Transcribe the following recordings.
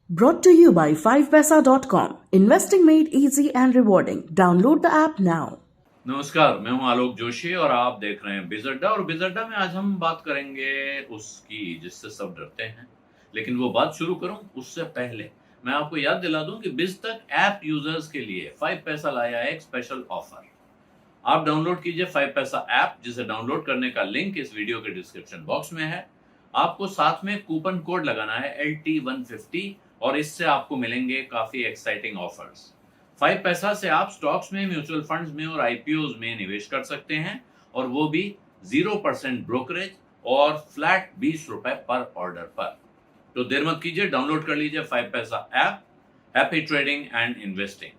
Brought to you by 5paisa.com. Investing made easy and rewarding. Download the app now. नमस्कार, मैं हूं आलोक जोशी और आप देख रहे हैं बिज अड्डा। और बिज अड्डा में आज हम बात करेंगे उसकी जिससे सब डरते हैं। लेकिन वो बात शुरू करूं उससे पहले मैं आपको याद दिला दूं कि बिज तक ऐप यूजर्स के लिए 5 पैसा लाया है एक स्पेशल ऑफर। आप डाउनलोड कीजिए 5 पैसा ऐप, जिसे डाउनलोड करने का लिंक इस वीडियो के डिस्क्रिप्शन बॉक्स में है। आपको साथ में कूपन कोड लगाना है LT150 और इससे आपको मिलेंगे काफी एक्साइटिंग ऑफर्स। 5 पैसा से आप स्टॉक्स में, म्यूचुअल फंड्स में और आईपीओ में निवेश कर सकते हैं, और वो भी 0% ब्रोकरेज और फ्लैट 20 रुपए पर ऑर्डर पर। तो देर मत कीजिए, डाउनलोड कर लीजिए 5 पैसा app. Happy trading and investing.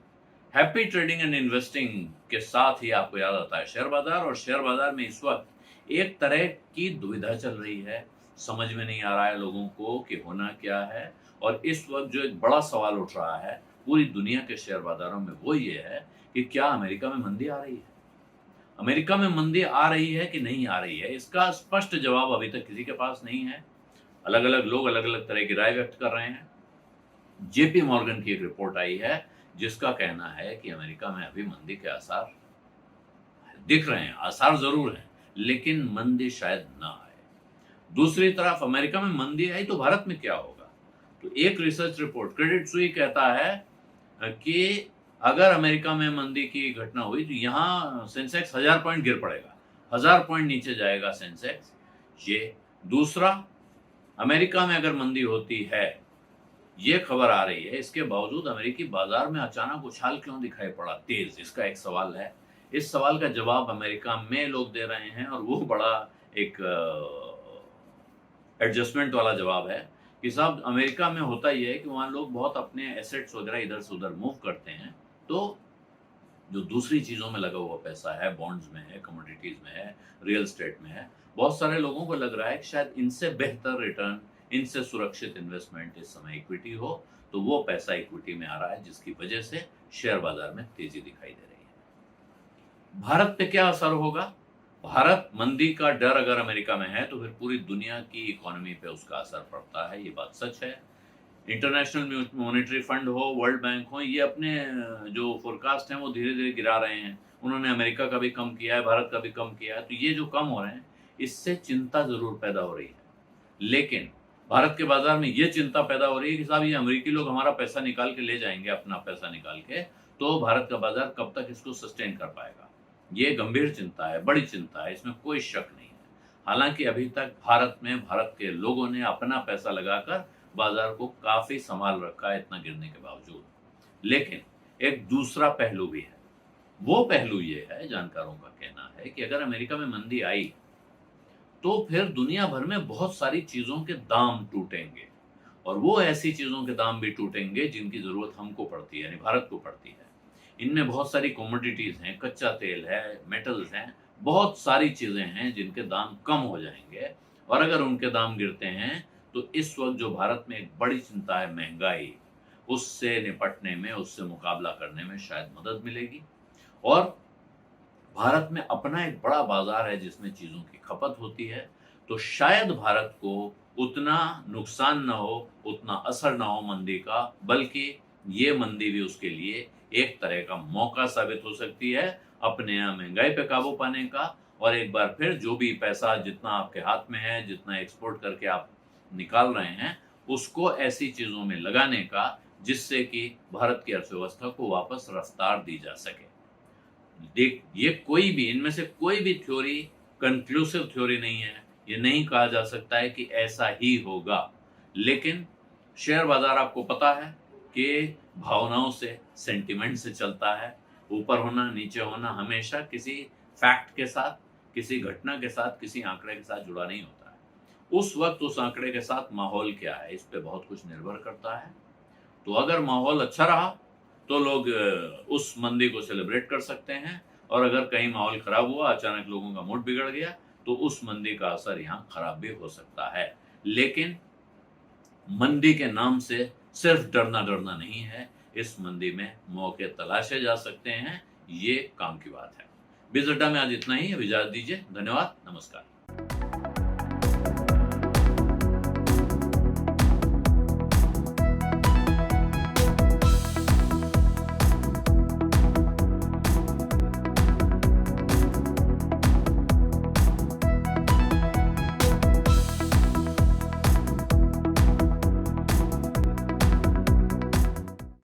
Happy trading and investing के साथ ही आपको याद आता है शेयर बाजार। और शेयर बाजार में इस वक्त एक तरह की दुविधा चल रही है, समझ में नहीं आ रहा है लोगों को कि होना क्या है। और इस वक्त जो एक बड़ा सवाल उठ रहा है पूरी दुनिया के शेयर बाजारों में, वो ये है कि क्या अमेरिका में मंदी आ रही है। अमेरिका में मंदी आ रही है कि नहीं आ रही है, इसका स्पष्ट जवाब अभी तक किसी के पास नहीं है। अलग अलग लोग अलग अलग तरह की राय व्यक्त कर रहे हैं। जेपी मॉर्गन की एक रिपोर्ट आई है जिसका कहना है कि अमेरिका में अभी मंदी के आसार दिख रहे हैं। आसार जरूर हैं, लेकिन मंदी शायद ना आए। दूसरी तरफ अमेरिका में मंदी आई तो भारत में क्या होगा। तो एक रिसर्च रिपोर्ट क्रेडिट सुई कहता है कि अगर अमेरिका में मंदी की घटना हुई तो यहाँ सेंसेक्स 1000 पॉइंट गिर पड़ेगा, 1000 पॉइंट नीचे जाएगा सेंसेक्स। ये दूसरा, अमेरिका में अगर मंदी होती है, ये खबर आ रही है, इसके बावजूद अमेरिकी बाजार में अचानक उछाल क्यों दिखाई पड़ा तेज, इसका एक सवाल है। इस सवाल का जवाब अमेरिका में लोग दे रहे हैं, और वो बड़ा एक एडजस्टमेंट वाला जवाब है कि साहब अमेरिका में होता यह है कि वहाँ लोग बहुत अपने एसेट्स वगैरह इधर से उधर मूव करते हैं, तो जो दूसरी चीज़ों में लगा हुआ पैसा है, बॉन्ड्स में है, कमोडिटीज़ में है, रियल एस्टेट में है, बहुत सारे लोगों को लग रहा है कि शायद इनसे बेहतर रिटर्न, इनसे सुरक्षित इन्वेस्टमेंट इस समय इक्विटी हो। तो वो पैसा इक्विटी में आ रहा है, जिसकी वजह से शेयर बाजार में तेजी दिखाई दे रही है। भारत पे क्या असर होगा। भारत मंदी का डर अगर अमेरिका में है तो फिर पूरी दुनिया की इकोनॉमी पे उसका असर पड़ता है, ये बात सच है। इंटरनेशनल मॉनेटरी फंड हो, वर्ल्ड बैंक हो, ये अपने जो फोरकास्ट हैं वो धीरे धीरे गिरा रहे हैं। उन्होंने अमेरिका का भी कम किया है, भारत का भी कम किया है। तो ये जो कम हो रहे हैं, इससे चिंता जरूर पैदा हो रही है। लेकिन भारत के बाजार में ये चिंता पैदा हो रही है कि साहब ये अमेरिकी लोग हमारा पैसा निकाल के ले जाएंगे, अपना पैसा निकाल के, तो भारत का बाजार कब तक इसको सस्टेन कर पाएगा। ये गंभीर चिंता है, बड़ी चिंता है, इसमें कोई शक नहीं है। हालांकि अभी तक भारत में भारत के लोगों ने अपना पैसा लगाकर बाजार को काफी संभाल रखा है, इतना गिरने के बावजूद। लेकिन एक दूसरा पहलू भी है। वो पहलू ये है, जानकारों का कहना है कि अगर अमेरिका में मंदी आई तो फिर दुनिया भर में बहुत सारी चीजों के दाम टूटेंगे, और वो ऐसी चीजों के दाम भी टूटेंगे जिनकी जरूरत हमको पड़ती है, यानी भारत को पड़ती है। इनमें बहुत सारी कमोडिटीज हैं, कच्चा तेल है, मेटल्स हैं, बहुत सारी चीजें हैं जिनके दाम कम हो जाएंगे। और अगर उनके दाम गिरते हैं तो इस वक्त जो भारत में एक बड़ी चिंता है महंगाई, उससे निपटने में, उससे मुकाबला करने में शायद मदद मिलेगी। और भारत में अपना एक बड़ा बाजार है जिसमें चीजों की खपत होती है, तो शायद भारत को उतना नुकसान ना हो, उतना असर ना हो मंदी का, बल्कि ये मंदी भी उसके लिए एक तरह का मौका साबित हो सकती है अपने यहाँ महंगाई पे काबू पाने का। और एक बार फिर जो भी पैसा जितना आपके हाथ में है, जितना एक्सपोर्ट करके आप निकाल रहे हैं, उसको ऐसी चीजों में लगाने का जिससे कि भारत की अर्थव्यवस्था को वापस रफ्तार दी जा सके। देख, ये कोई भी, इनमें से कोई भी थ्योरी कंक्लूसिव थ्योरी नहीं है। ये नहीं कहा जा सकता है कि ऐसा ही होगा। लेकिन शेयर बाजार आपको पता है कि भावनाओं से, सेंटिमेंट से चलता है। ऊपर होना, नीचे होना हमेशा किसी फैक्ट के साथ, किसी घटना के साथ, किसी आंकड़े के साथ जुड़ा नहीं होता है। उस वक्त उस आंकड़े के साथ माहौल क्या है, इस पे बहुत कुछ निर्भर करता है। तो अगर माहौल अच्छा रहा तो लोग उस मंदी को सेलिब्रेट कर सकते हैं, और अगर कहीं माहौल खराब हुआ, अचानक लोगों का मूड बिगड़ गया, तो उस मंदी का असर यहाँ खराब भी हो सकता है। लेकिन मंदी के नाम से सिर्फ डरना डरना नहीं है, इस मंदी में मौके तलाशे जा सकते हैं, ये काम की बात है। बिज अड्डा में आज इतना ही, अब इजाजत दीजिए। धन्यवाद, नमस्कार।